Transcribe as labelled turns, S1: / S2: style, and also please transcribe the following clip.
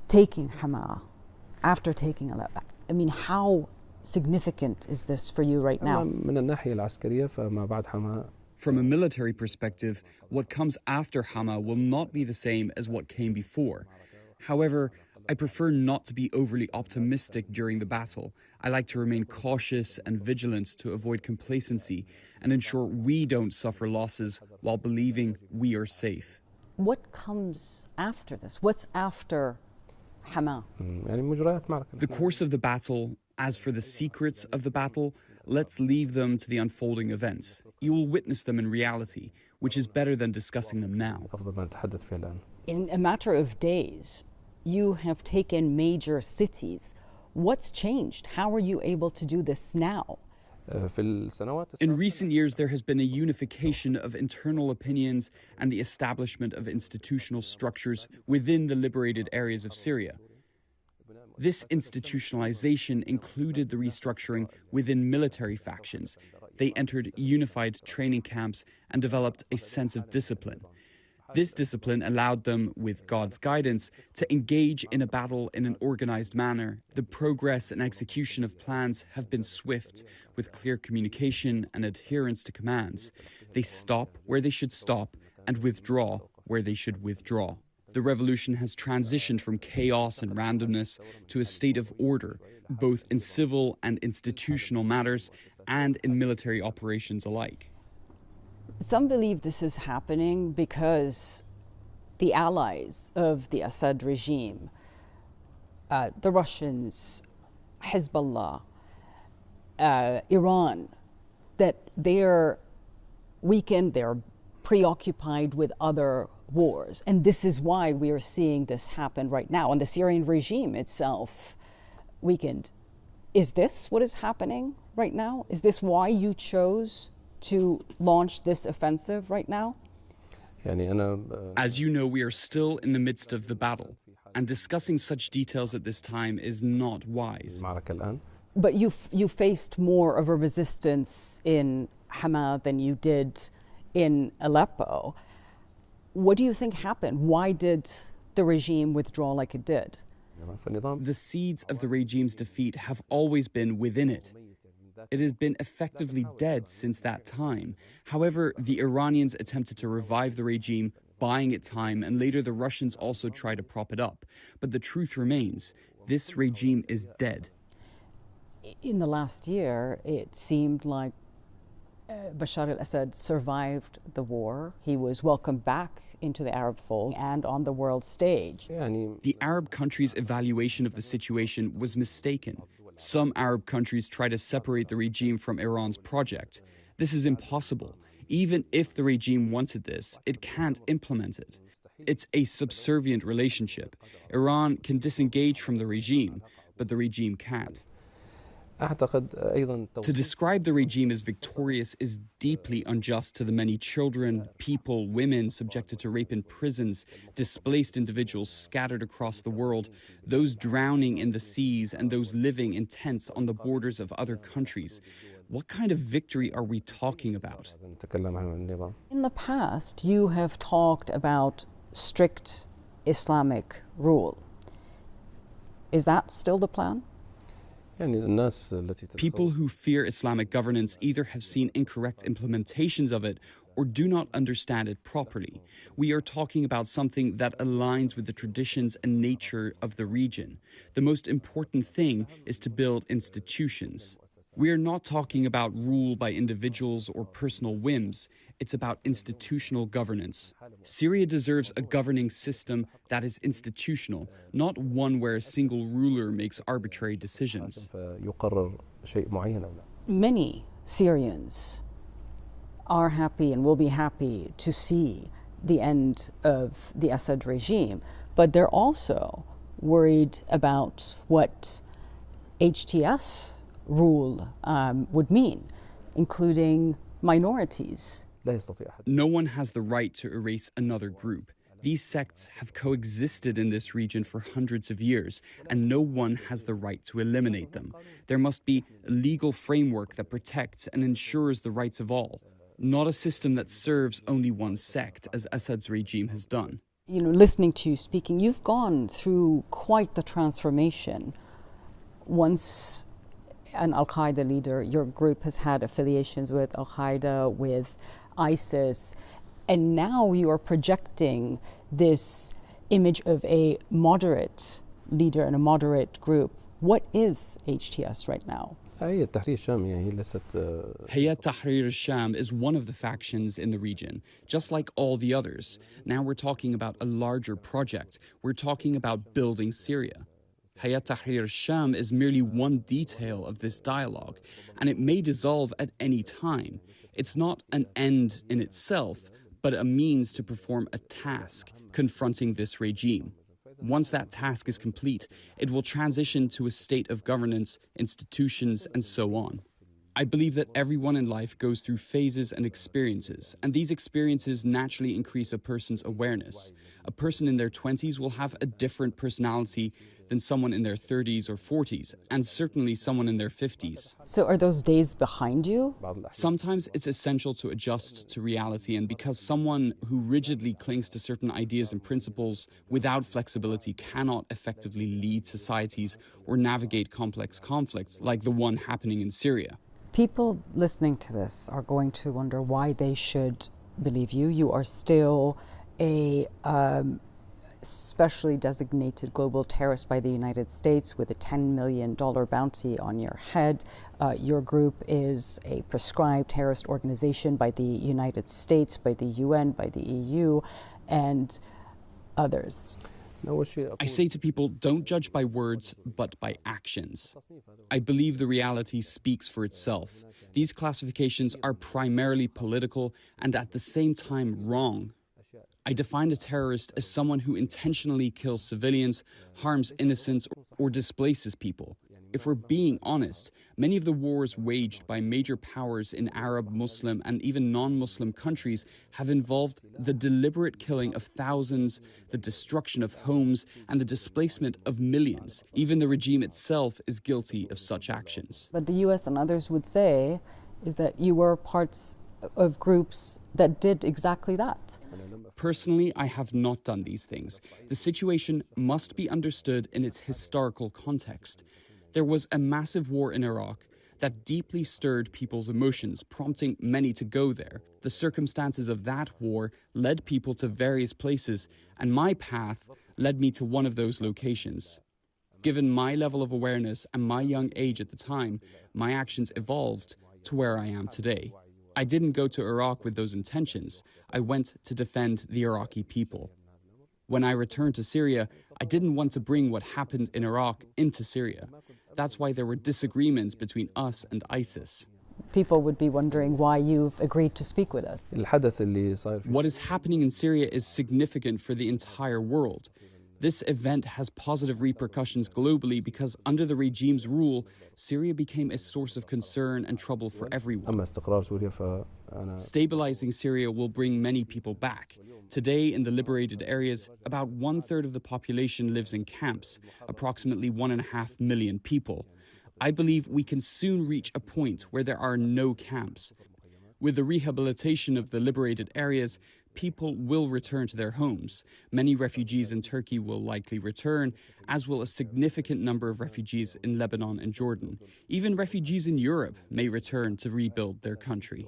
S1: taking Hama, after taking Aleppo? I mean, how significant is this for you right now?
S2: From a military perspective, what comes after Hama will not be the same as what came before. However, I prefer not to be overly optimistic during the battle. I like to remain cautious and vigilant to avoid complacency and ensure we don't suffer losses while believing we are safe.
S1: What comes after this? What's after Hama?
S2: The course of the battle, as for the secrets of the battle, let's leave them to the unfolding events. You will witness them in reality, which is better than discussing them now.
S1: In a matter of days, you have taken major cities. What's changed? How are you able to do this now?
S2: In recent years, there has been a unification of internal opinions and the establishment of institutional structures within the liberated areas of Syria. This institutionalization included the restructuring within military factions. They entered unified training camps and developed a sense of discipline. This discipline allowed them, with God's guidance, to engage in a battle in an organized manner. The progress and execution of plans have been swift, with clear communication and adherence to commands. They stop where they should stop and withdraw where they should withdraw. The revolution has transitioned from chaos and randomness to a state of order, both in civil and institutional matters and in military operations alike.
S1: Some believe this is happening because the allies of the Assad regime, the Russians, Hezbollah, Iran, that they're weakened, they're preoccupied with other wars. And this is why we are seeing this happen right now. And the Syrian regime itself weakened. Is this what is happening right now? Is this why you chose to launch this offensive right now?
S2: As you know, we are still in the midst of the battle, and discussing such details at this time is not wise.
S1: But you faced more of a resistance in Hama than you did in Aleppo. What do you think happened? Why did the regime withdraw like it did?
S2: The seeds of the regime's defeat have always been within it. It has been effectively dead since that time. However, the Iranians attempted to revive the regime, buying it time, and later the Russians also tried to prop it up. But the truth remains, this regime is dead.
S1: In the last year, it seemed like Bashar al-Assad survived the war. He was welcomed back into the Arab fold and on the world stage.
S2: The Arab countries' evaluation of the situation was mistaken. Some Arab countries try to separate the regime from Iran's project. This is impossible. Even if the regime wanted this, it can't implement it. It's a subservient relationship. Iran can disengage from the regime, but the regime can't. To describe the regime as victorious is deeply unjust to the many children, people, women subjected to rape in prisons, displaced individuals scattered across the world, those drowning in the seas, and those living in tents on the borders of other countries. What kind of victory are we talking about?
S1: In the past, you have talked about strict Islamic rule. Is that still the plan?
S2: People who fear Islamic governance either have seen incorrect implementations of it or do not understand it properly. We are talking about something that aligns with the traditions and nature of the region. The most important thing is to build institutions. We are not talking about rule by individuals or personal whims. It's about institutional governance. Syria deserves a governing system that is institutional, not one where a single ruler makes arbitrary decisions.
S1: Many Syrians are happy and will be happy to see the end of the Assad regime, but they're also worried about what HTS rule would mean, including minorities.
S2: No one has the right to erase another group. These sects have coexisted in this region for hundreds of years, and no one has the right to eliminate them. There must be a legal framework that protects and ensures the rights of all, not a system that serves only one sect, as Assad's regime has done.
S1: You know, listening to you speaking, you've gone through quite the transformation. Once an al-qaida leader, your group has had affiliations with al-qaida, with ISIS, and now you are projecting this image of a moderate leader and a moderate group. What is HTS right now?
S2: Hayat Tahrir al-Sham is one of the factions in the region, just like all the others. Now we're talking about a larger project. We're talking about building Syria. Hayat Tahrir al-Sham is merely one detail of this dialogue, and it may dissolve at any time. It's not an end in itself, but a means to perform a task confronting this regime. Once that task is complete, it will transition to a state of governance, institutions, and so on. I believe that everyone in life goes through phases and experiences, and these experiences naturally increase a person's awareness. A person in their 20s will have a different personality than someone in their 30s or 40s, and certainly someone in their 50s.
S1: So are those days behind you?
S2: Sometimes it's essential to adjust to reality, and because someone who rigidly clings to certain ideas and principles without flexibility cannot effectively lead societies or navigate complex conflicts like the one happening in Syria.
S1: People listening to this are going to wonder why they should believe you. You are still a specially designated global terrorist by the United States with a $10 million bounty on your head. Your group is a prescribed terrorist organization by the United States, by the UN, by the EU, and others.
S2: I say to people, don't judge by words, but by actions. I believe the reality speaks for itself. These classifications are primarily political and at the same time wrong. I define a terrorist as someone who intentionally kills civilians, harms innocents, or displaces people. If we're being honest, many of the wars waged by major powers in Arab, Muslim, and even non-Muslim countries have involved the deliberate killing of thousands, the destruction of homes, and the displacement of millions. Even the regime itself is guilty of such actions.
S1: But the US and others would say is that you were parts of groups that did exactly that.
S2: Personally, I have not done these things. The situation must be understood in its historical context. There was a massive war in Iraq that deeply stirred people's emotions, prompting many to go there. The circumstances of that war led people to various places, and my path led me to one of those locations. Given my level of awareness and my young age at the time, my actions evolved to where I am today. I didn't go to Iraq with those intentions. I went to defend the Iraqi people. When I returned to Syria, I didn't want to bring what happened in Iraq into Syria. That's why there were disagreements between us and ISIS.
S1: People would be wondering why you've agreed to speak with us.
S2: What is happening in Syria is significant for the entire world. This event has positive repercussions globally because under the regime's rule, Syria became a source of concern and trouble for everyone. Stabilizing Syria will bring many people back. Today, in the liberated areas, about 1/3 of the population lives in camps, approximately 1.5 million people. I believe we can soon reach a point where there are no camps. With the rehabilitation of the liberated areas, people will return to their homes. Many refugees in Turkey will likely return, as will a significant number of refugees in Lebanon and Jordan. Even refugees in Europe may return to rebuild their country.